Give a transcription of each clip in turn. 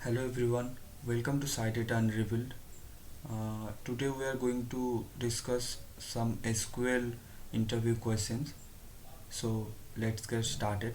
Hello everyone, welcome to SciData Unrevealed. Today we are going to discuss some SQL interview questions. So let's get started.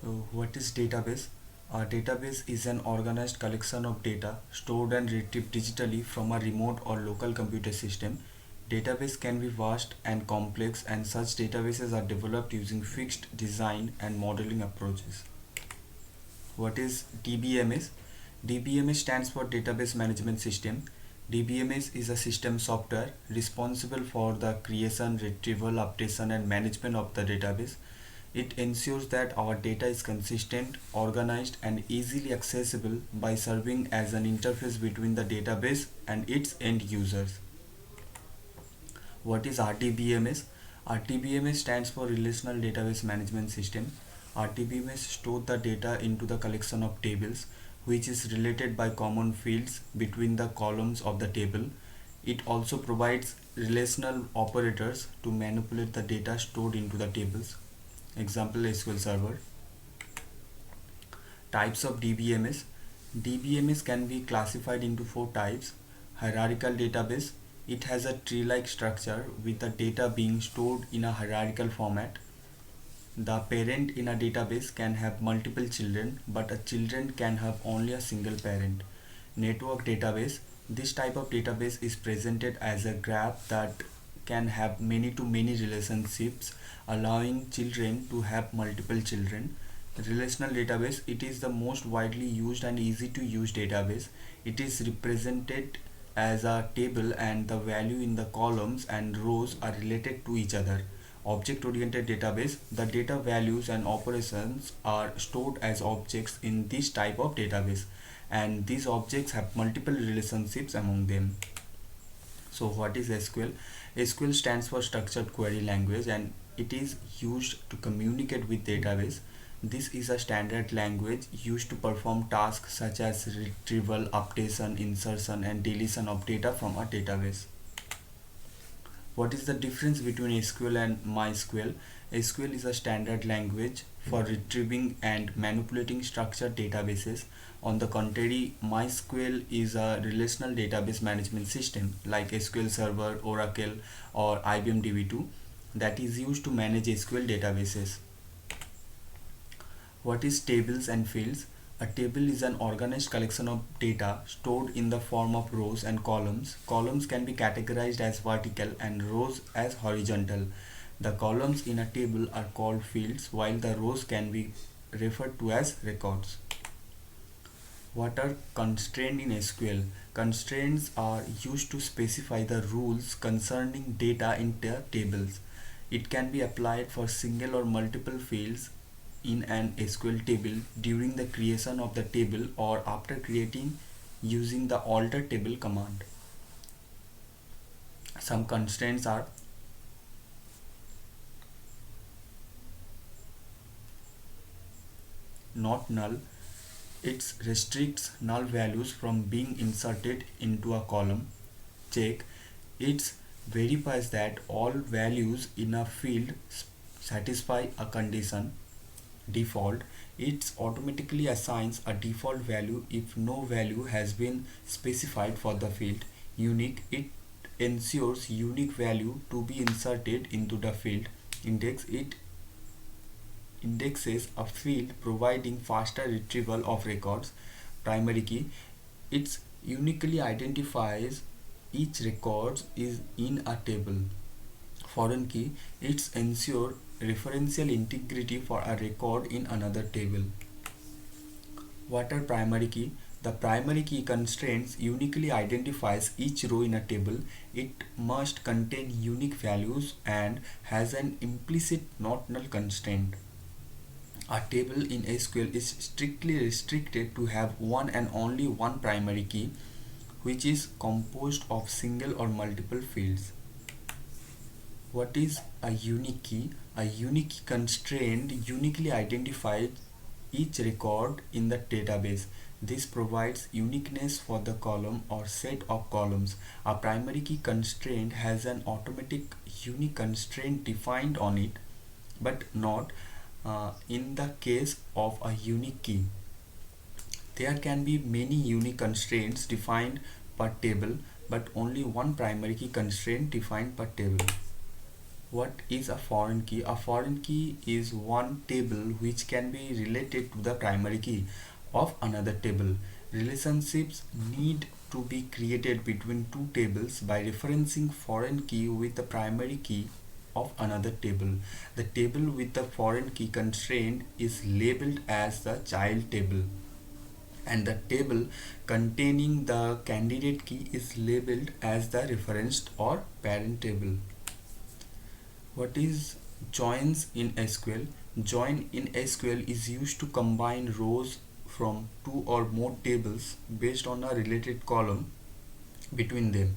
So what is database? A database is an organized collection of data stored and retrieved digitally from a remote or local computer system. Database can be vast and complex, and such databases are developed using fixed design and modeling approaches. What is DBMS? DBMS stands for Database Management System. DBMS is a system software responsible for the creation, retrieval, updation, and management of the database. It ensures that our data is consistent, organized, and easily accessible by serving as an interface between the database and its end users. What is RDBMS? RDBMS stands for Relational Database Management System. RDBMS stores the data into the collection of tables, which is related by common fields between the columns of the table. It also provides relational operators to manipulate the data stored into the tables. Example, SQL Server. Types of DBMS. DBMS can be classified into four types. Hierarchical database. It has a tree-like structure with the data being stored in a hierarchical format. The parent in a database can have multiple children, but a children can have only a single parent. Network database. This type of database is presented as a graph that can have many to many relationships, allowing children to have multiple children. Relational database. It is the most widely used and easy to use database. It is represented as a table, and the value in the columns and rows are related to each other. Object-oriented database. The data values and operations are stored as objects in this type of database, and these objects have multiple relationships among them. So what is SQL? SQL stands for Structured Query Language, and it is used to communicate with database. This is a standard language used to perform tasks such as retrieval, updation, insertion, and deletion of data from a database. What is the difference between SQL and MySQL? SQL is a standard language for retrieving and manipulating structured databases. On the contrary, MySQL is a relational database management system like SQL Server, Oracle, or IBM DB2 that is used to manage SQL databases. What is tables and fields? A table is an organized collection of data stored in the form of rows and columns. Columns can be categorized as vertical and rows as horizontal. The columns in a table are called fields, while the rows can be referred to as records. What are constraints in SQL? Constraints are used to specify the rules concerning data in the tables. It can be applied for single or multiple fields in an SQL table during the creation of the table or after creating using the alter table command. Some constraints are not null. It restricts null values from being inserted into a column. Check. It verifies that all values in a field satisfy a condition. Default. It automatically assigns a default value if no value has been specified for the field. Unique. It ensures unique value to be inserted into the field. Index. It indexes a field providing faster retrieval of records. Primary key. It uniquely identifies each record is in a table. Foreign key. It ensures referential integrity for a record in another table. What are primary key? The primary key constraints uniquely identifies each row in a table. It must contain unique values and has an implicit not null constraint. A table in SQL is strictly restricted to have one and only one primary key, which is composed of single or multiple fields. What is a unique key? A unique constraint uniquely identifies each record in the database. This provides uniqueness for the column or set of columns. A primary key constraint has an automatic unique constraint defined on it, but not in the case of a unique key, there can be many unique constraints defined per table, but only one primary key constraint defined per table. What is a foreign key? A foreign key is one table which can be related to the primary key of another table. Relationships need to be created between two tables by referencing foreign key with the primary key of another table. The table with the foreign key constraint is labeled as the child table, and the table containing the candidate key is labeled as the referenced or parent table. What is joins in SQL? Join in SQL is used to combine rows from two or more tables based on a related column between them.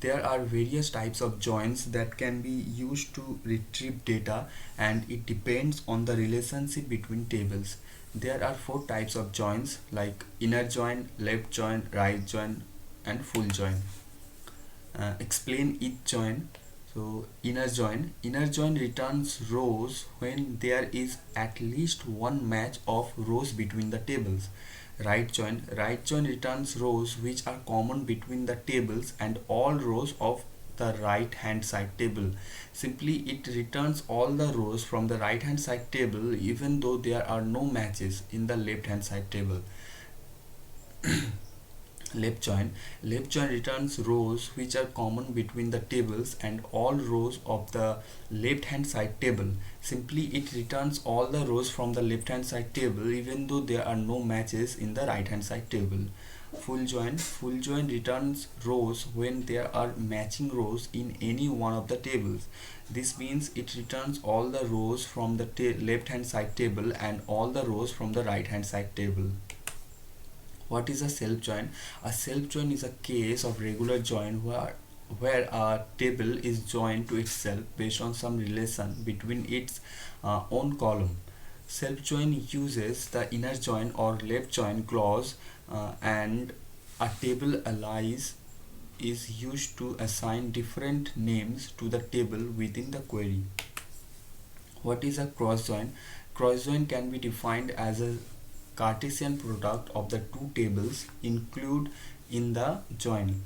There are various types of joins that can be used to retrieve data, and it depends on the relationship between tables. There are four types of joins like inner join, left join, right join, and full join. Explain each join. So inner join returns rows when there is at least one match of rows between the tables. Right join returns rows which are common between the tables and all rows of the right hand side table. Simply, it returns all the rows from the right hand side table even though there are no matches in the left hand side table. Left join returns rows which are common between the tables and all rows of the left hand side table. Simply, it returns all the rows from the left hand side table even though there are no matches in the right hand side table. Full join returns rows when there are matching rows in any one of the tables. This means it returns all the rows from the left hand side table and all the rows from the right hand side table. What is a self join? A self join is a case of regular join where a table is joined to itself based on some relation between its own column. Self join uses the inner join or left join clause, and a table alias is used to assign different names to the table within the query. What is a cross join? Cross join can be defined as a Cartesian product of the two tables included in the join.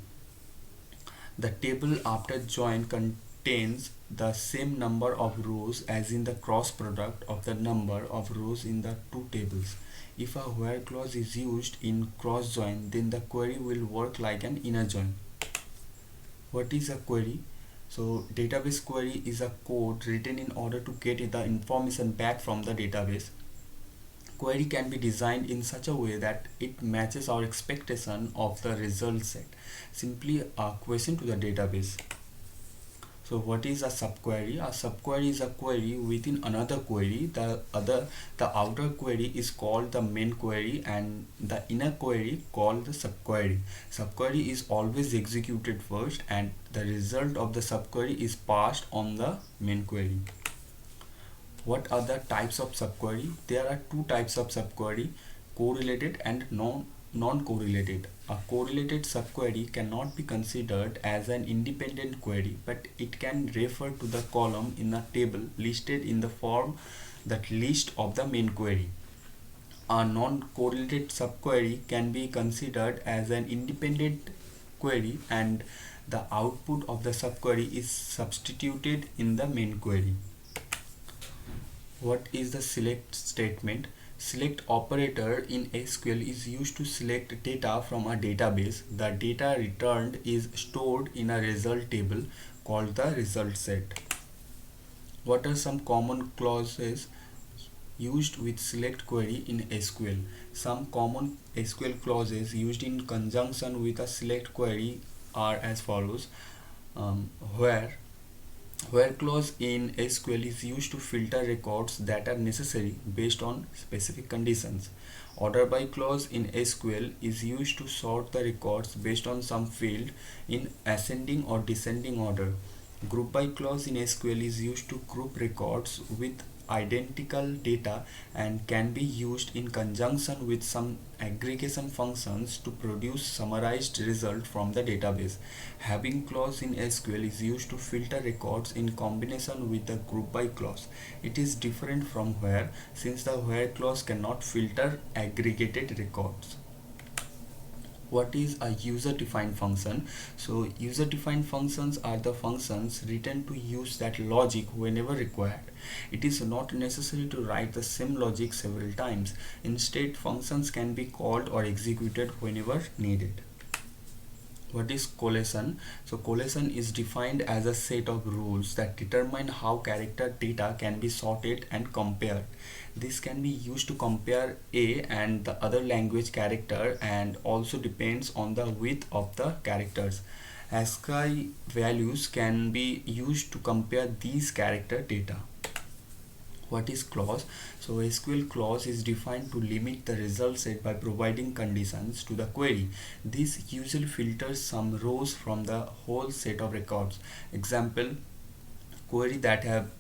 The table after join contains the same number of rows as in the cross product of the number of rows in the two tables. If a where clause is used in cross join, then the query will work like an inner join. What is a query? So database query is a code written in order to get the information back from the database. Query can be designed in such a way that it matches our expectation of the result set. Simply a question to the database. So what is a subquery? A subquery is a query within another query. The outer query is called the main query and the inner query called the subquery. Subquery is always executed first and the result of the subquery is passed on the main query. What are the types of subquery? There are two types of subquery, correlated and non-correlated. A correlated subquery cannot be considered as an independent query, but it can refer to the column in a table listed in the form that list of the main query. A non-correlated subquery can be considered as an independent query and the output of the subquery is substituted in the main query. What is the select statement? Select operator in SQL is used to select data from a database. The data returned is stored in a result table called the result set. What are some common clauses used with select query in SQL? Some common SQL clauses used in conjunction with a select query are as follows. Where clause in SQL is used to filter records that are necessary based on specific conditions. Order by clause in SQL is used to sort the records based on some field in ascending or descending order. Group by clause in SQL is used to group records with identical data and can be used in conjunction with some aggregation functions to produce summarized result from the database. Having clause in SQL is used to filter records in combination with the group by clause. It is different from where, since the where clause cannot filter aggregated records. What is a user defined function? So user defined functions are the functions written to use that logic whenever required. It is not necessary to write the same logic several times. Instead, functions can be called or executed whenever needed. What is collation? So collation is defined as a set of rules that determine how character data can be sorted and compared. This can be used to compare a and the other language character, and also depends on the width of the characters. ASCII values can be used to compare these character data. What is clause? So SQL clause is defined to limit the result set by providing conditions to the query. This usually filters some rows from the whole set of records. Example, query that have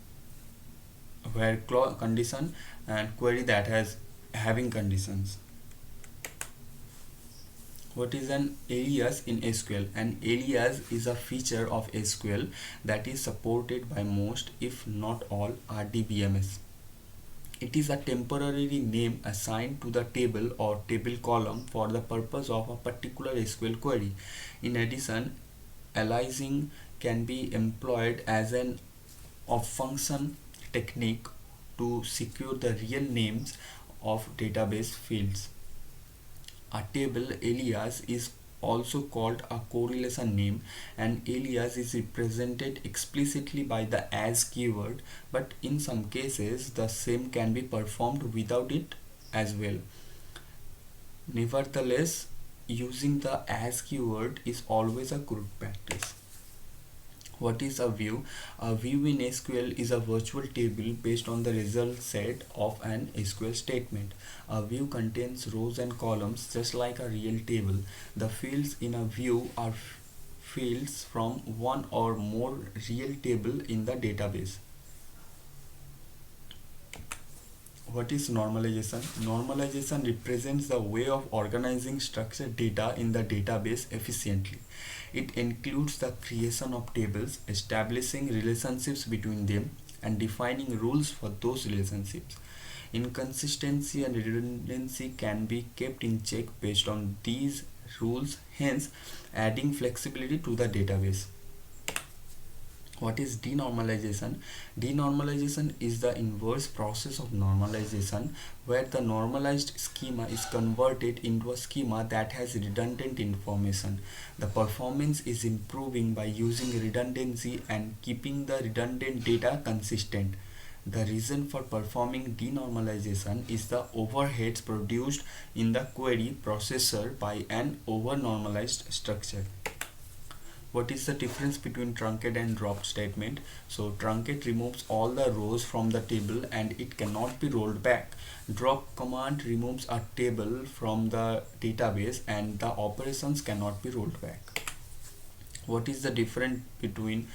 where clause condition and query that has having conditions. What is an alias in SQL? An alias is a feature of SQL that is supported by most, if not all, RDBMS. It is a temporary name assigned to the table or table column for the purpose of a particular SQL query. In addition, aliasing can be employed as an off-function technique to secure the real names of database fields. A table alias is also called a correlation name. An alias is represented explicitly by the as keyword, but in some cases the same can be performed without it as well. Nevertheless, using the as keyword is always a good practice. What is a view? A view in SQL is a virtual table based on the result set of an SQL statement. A view contains rows and columns just like a real table. The fields in a view are fields from one or more real table in the database. What is normalization? Normalization represents the way of organizing structured data in the database efficiently. It includes the creation of tables, establishing relationships between them, and defining rules for those relationships. Inconsistency and redundancy can be kept in check based on these rules, hence adding flexibility to the database. What is denormalization? Denormalization is the inverse process of normalization, where the normalized schema is converted into a schema that has redundant information. The performance is improving by using redundancy and keeping the redundant data consistent. The reason for performing denormalization is the overheads produced in the query processor by an over-normalized structure. What is the difference between truncate and drop statement? So truncate removes all the rows from the table and it cannot be rolled back. Drop command removes a table from the database and the operations cannot be rolled back. What is the difference between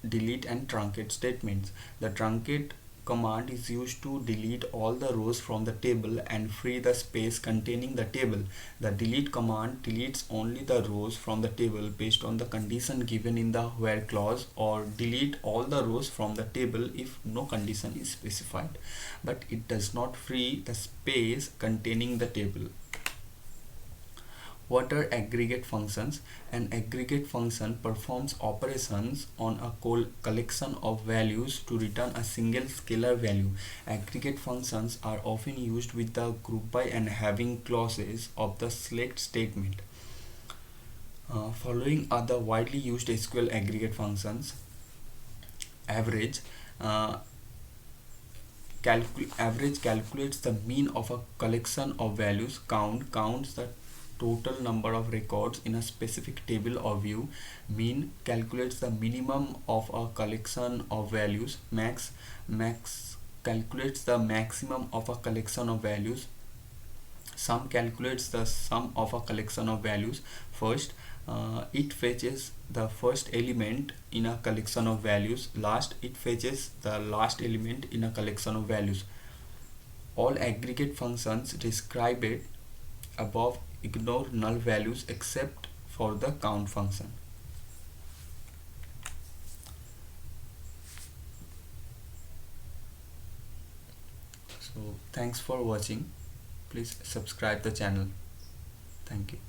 delete and truncate statements? The truncate command is used to delete all the rows from the table and free the space containing the table. The delete command deletes only the rows from the table based on the condition given in the where clause, or delete all the rows from the table if no condition is specified, but it does not free the space containing the table. What are aggregate functions? An aggregate function performs operations on a collection of values to return a single scalar value. Aggregate functions are often used with the group by and having clauses of the select statement. Following are the widely used SQL aggregate functions. Average. Average calculates the mean of a collection of values. Count counts the total number of records in a specific table or view. Mean calculates the minimum of a collection of values. Max calculates the maximum of a collection of values. Sum calculates the sum of a collection of values. First, It fetches the first element in a collection of values. Last, it fetches the last element in a collection of values. All aggregate functions described above ignore null values except for the count function. So thanks for watching. Please subscribe the channel. Thank you.